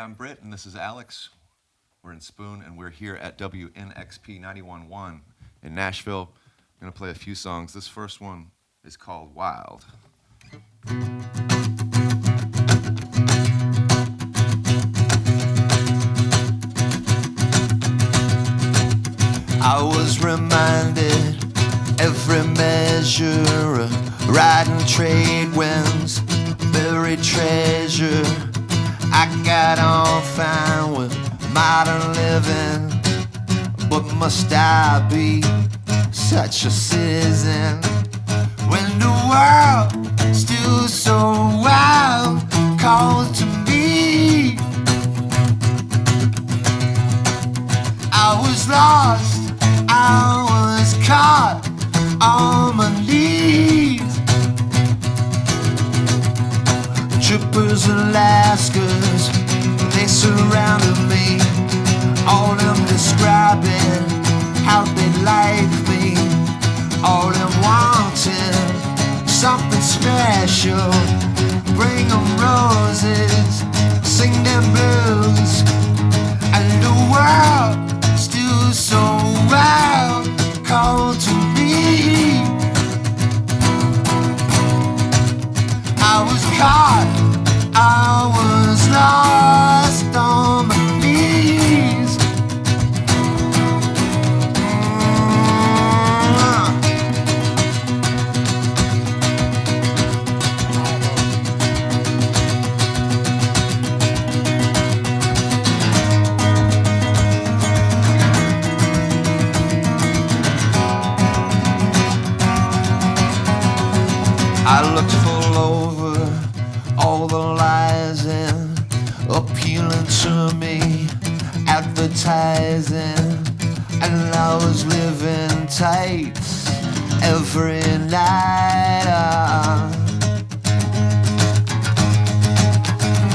I'm Britt, and this is Alex. We're in Spoon, and we're here at WNXP 91.1 in Nashville. I'm going to play a few songs. This first one is called Wild. I was reminded every measure riding trade winds, buried treasure. I got on fine with modern living, but must I be such a citizen when the world still so wild calls to me? I was lost, I was caught on my knees. Trippers and Alaskers, they surrounded me, all them describing how they like me, all them wanting something special. Bring them roses, sing them blues, and the world still so wild called to me. I was caught, I was lost on my knees. I looked full over all the lies and appealing to me, advertising, and I was living tight every night.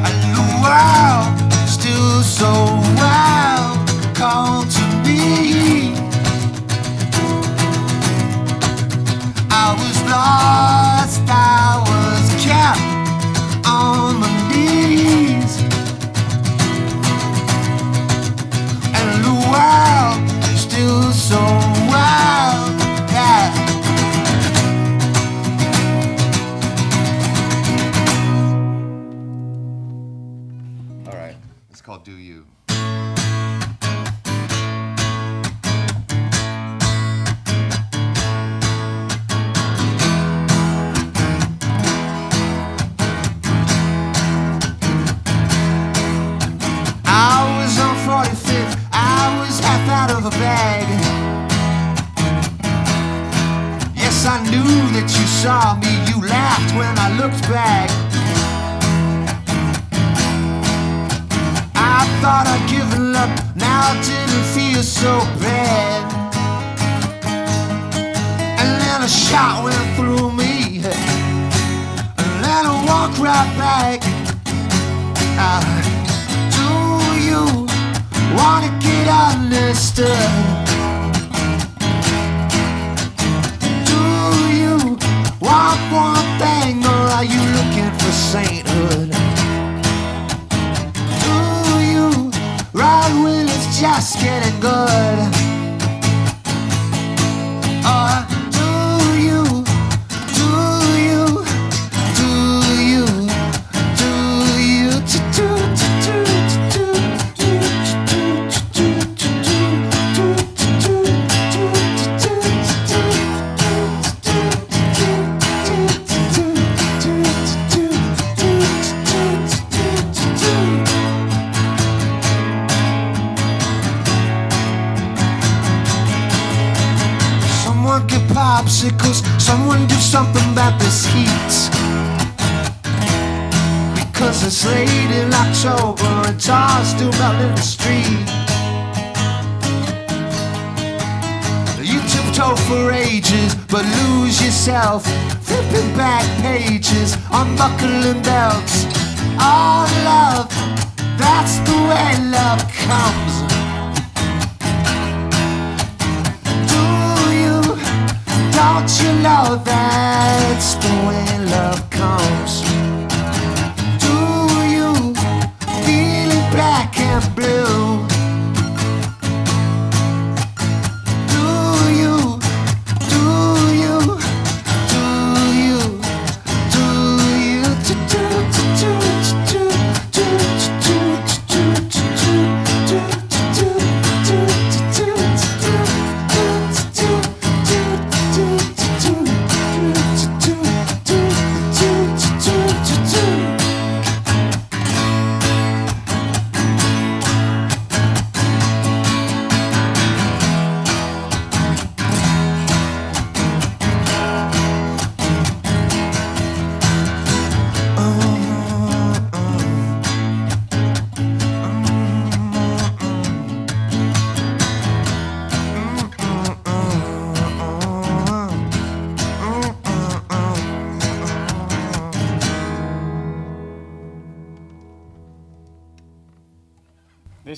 And the world still so wild called to me. I was lost, I was kept on my knees, and the world still so wild that All right, it's called Do You. of a bag. Yes, I knew that you saw me. You laughed when I looked back. I thought I'd given up. Now it didn't feel so bad. And then a shot went through me, and then I walked right back. Do you wanna get understood? Do you want one thing, or are you looking for sainthood? Do you ride when it's just getting good? Or do you popsicles, someone do something about this heat. Because it's late in October and tars still melt in the street. You tiptoe for ages, but lose yourself, flipping back pages, unbuckling belts. Oh love, that's the way love comes. Don't you know that's the way love comes? Do you feel it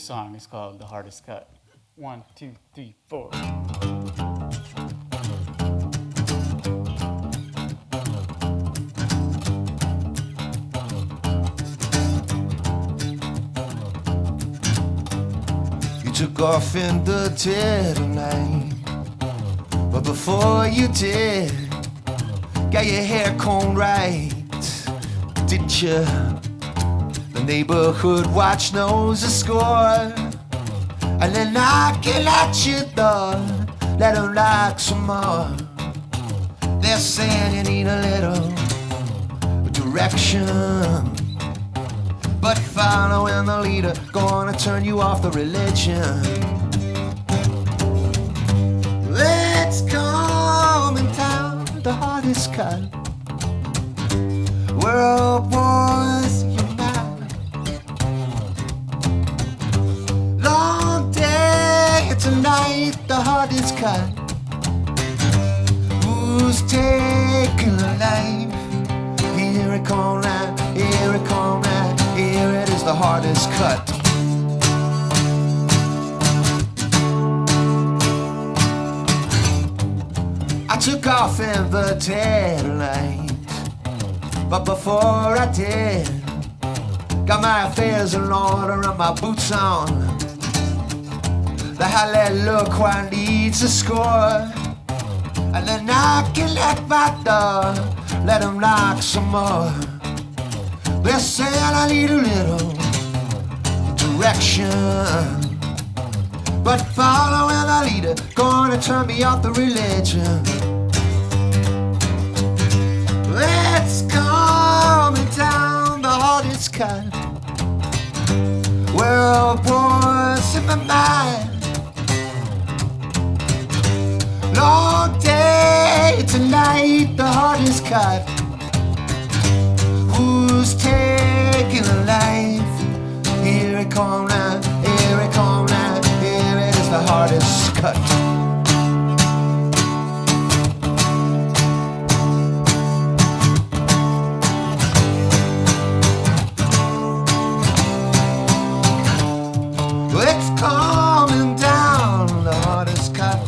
song is called The Hardest Cut. 1, 2, 3, 4. You took off in the dead of night, but before you did, got your hair combed right, didn't you? The neighborhood watch knows the score, and they're knocking at your door. Let them knock some more. They're saying you need a little direction, but following the leader gonna turn you off the religion. Let's come in town, the hardest cut. World wars unite. Long day tonight, the hardest cut. Who's taking a life? Here it come now, here it come now, here it is, the hardest cut. I took off in the dead of night, but before I did, got my affairs in order and my boots on. The hallelujah needs a score, and they're knocking at my door. Let them knock some more. They're saying I need a little direction, but following the leader gonna turn me off the religion. Let's come down the hardest cut. World wars in my mind. Long day tonight, the hardest cut. Who's taking a life? Here it come now, here it come now, here it is, the hardest cut. It's coming down, the hardest cut.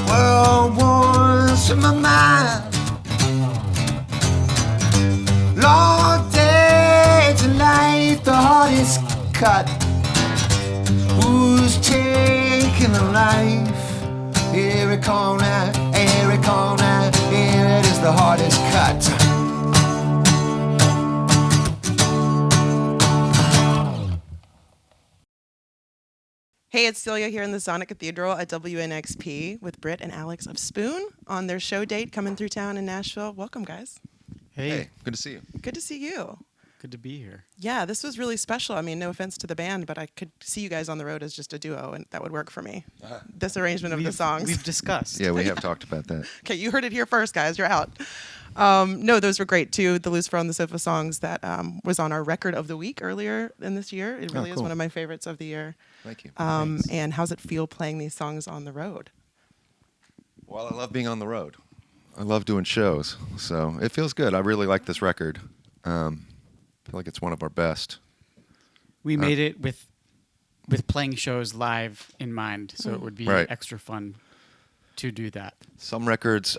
World wars in my mind. Long day tonight, the hardest cut. Who's taking a life? Here it come now, here it come now, here it is, the hardest cut. Hey, it's Celia here in the Sonic Cathedral at WNXP with Britt and Alex of Spoon on their show date coming through town in Nashville. Welcome, guys. Hey, good to see you. Good to see you. Good to be here. Yeah, this was really special. I mean, no offense to the band, but I could see you guys on the road as just a duo, and that would work for me. This arrangement of the songs. We've discussed. Yeah, we have talked about that. Okay, you heard it here first, guys. You're out. No, those were great, too. The Lucifer on the Sofa songs that was on our record of the week earlier in this year. It really is cool. one of my favorites of the year. Thank you. And how's it feel playing these songs on the road? Well, I love being on the road. I love doing shows, so it feels good. I really like this record. I feel like it's one of our best. We made it with playing shows live in mind, so it would be Right. extra fun to do that. Some records,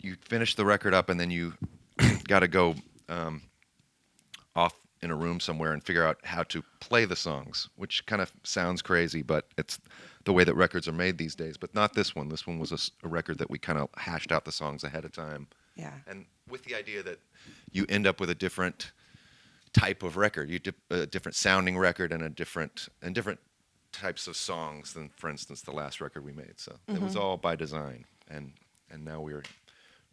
you finish the record up and then you got to go off in a room somewhere and figure out how to play the songs, which kind of sounds crazy, but it's the way that records are made these days. But not this one. This one was a record that we kind of hashed out the songs ahead of time. Yeah. And with the idea that you end up with a different type of record, a different sounding record and different types of songs than, for instance, the last record we made. So it was all by design, and now we're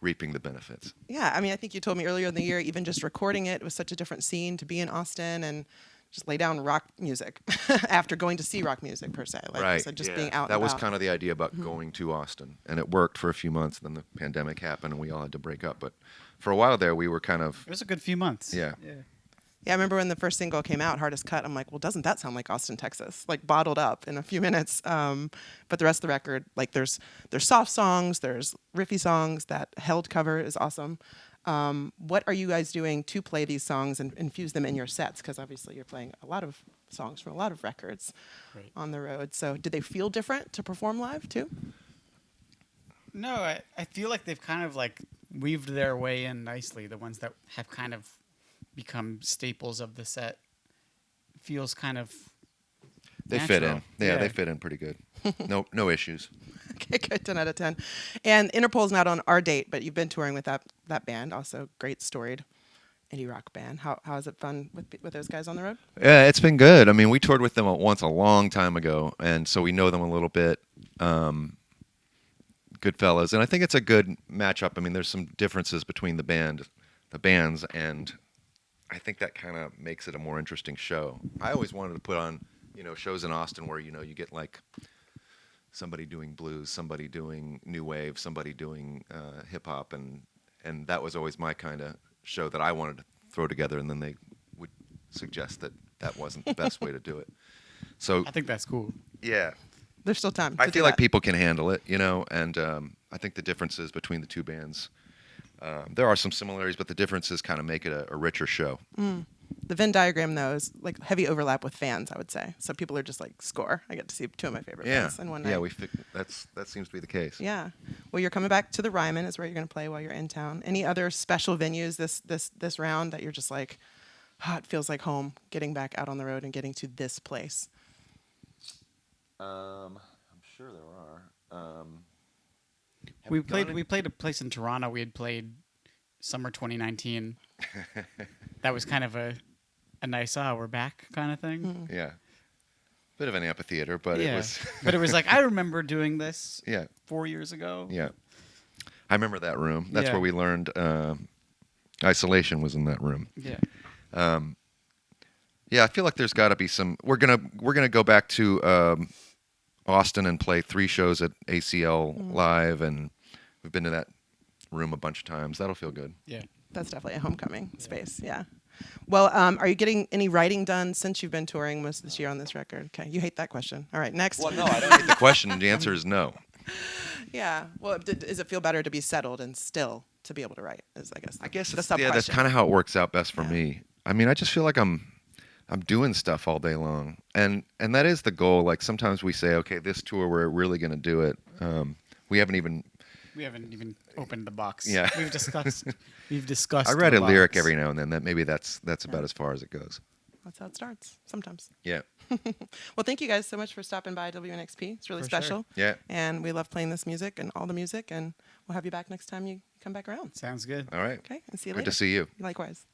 reaping the benefits. Yeah, I mean, I think you told me earlier in the year, even just recording it was such a different scene to be in Austin and just lay down rock music after going to see rock music per se. Like Right. you said, just yeah. being out. That and was about. kind of the idea about going to Austin, and it worked for a few months. Then the pandemic happened, and we all had to break up. But for a while there, we were kind of It was a good few months. Yeah. Yeah, I remember when the first single came out, Hardest Cut, I'm like, well, doesn't that sound like Austin, Texas? Like bottled up in a few minutes. But the rest of the record, like there's soft songs, there's riffy songs. That Held cover is awesome. What are you guys doing to play these songs and infuse them in your sets? Because obviously you're playing a lot of songs from a lot of records Right. on the road. So did they feel different to perform live too? No, I feel like they've kind of like weaved their way in nicely. The ones that have kind of become staples of the set feels kind of They fit in. natural. Yeah, they fit in pretty good. No issues. Okay, good. 10 out of 10. And Interpol's not on our date, but you've been touring with that band, also great storied indie rock band. How is it fun with those guys on the road? Yeah, it's been good. I mean, we toured with them once a long time ago, and so we know them a little bit. Good fellas, and I think it's a good matchup. I mean, there's some differences between the bands, and I think that kind of makes it a more interesting show. I always wanted to put on, shows in Austin where you get like somebody doing blues, somebody doing new wave, somebody doing hip hop, and that was always my kind of show that I wanted to throw together, and then they would suggest that wasn't the best way to do it. So I think that's cool. yeah, There's still time. I to do feel like that. people can handle it, and I think the differences between the two bands, there are some similarities, but the differences kind of make it a richer show. The Venn diagram, though, is like heavy overlap with fans, I would say. So people are just like, score. I get to see two of my favorite Yeah, bands in one night. yeah, that seems to be the case. Yeah. Well, you're coming back to the Ryman is where you're going to play while you're in town. Any other special venues this round that you're just like, it feels like home, getting back out on the road and getting to this place? I'm sure there are. We played a place in Toronto. We had played summer 2019. That was kind of a nice we're back kind of thing. Yeah, bit of an amphitheater, but yeah. it was. But it was like I remember doing this Yeah, 4 years ago. yeah. I remember that room. That's Yeah. where we learned isolation was in that room. Yeah. Yeah, I feel like there's got to be some. We're gonna go back to Austin and play 3 shows at ACL live, and we've been to that room a bunch of times. That'll feel good. Yeah. That's definitely a homecoming space. Yeah. Well, are you getting any writing done since you've been touring most of this year on this record? Okay. You hate that question. All right. Next. Well, no, I don't hate the question. The answer is no. Yeah. Well, does it feel better to be settled and still to be able to write? I guess the that's sub-question. kind of how it works out best for Yeah. me. I mean, I just feel like I'm doing stuff all day long, and that is the goal. Like sometimes we say, okay, this tour we're really going to do it. We haven't even. Opened the box. Yeah. We've discussed. I read the a lyric box. every now and then. That maybe that's about as far as it goes. That's how it starts sometimes. Yeah. Well, thank you guys so much for stopping by WNXP. It's really For sure. special. Yeah. And we love playing this music and all the music. And we'll have you back next time you come back around. Sounds good. All right. Okay. And see you Good later. to see you. Likewise.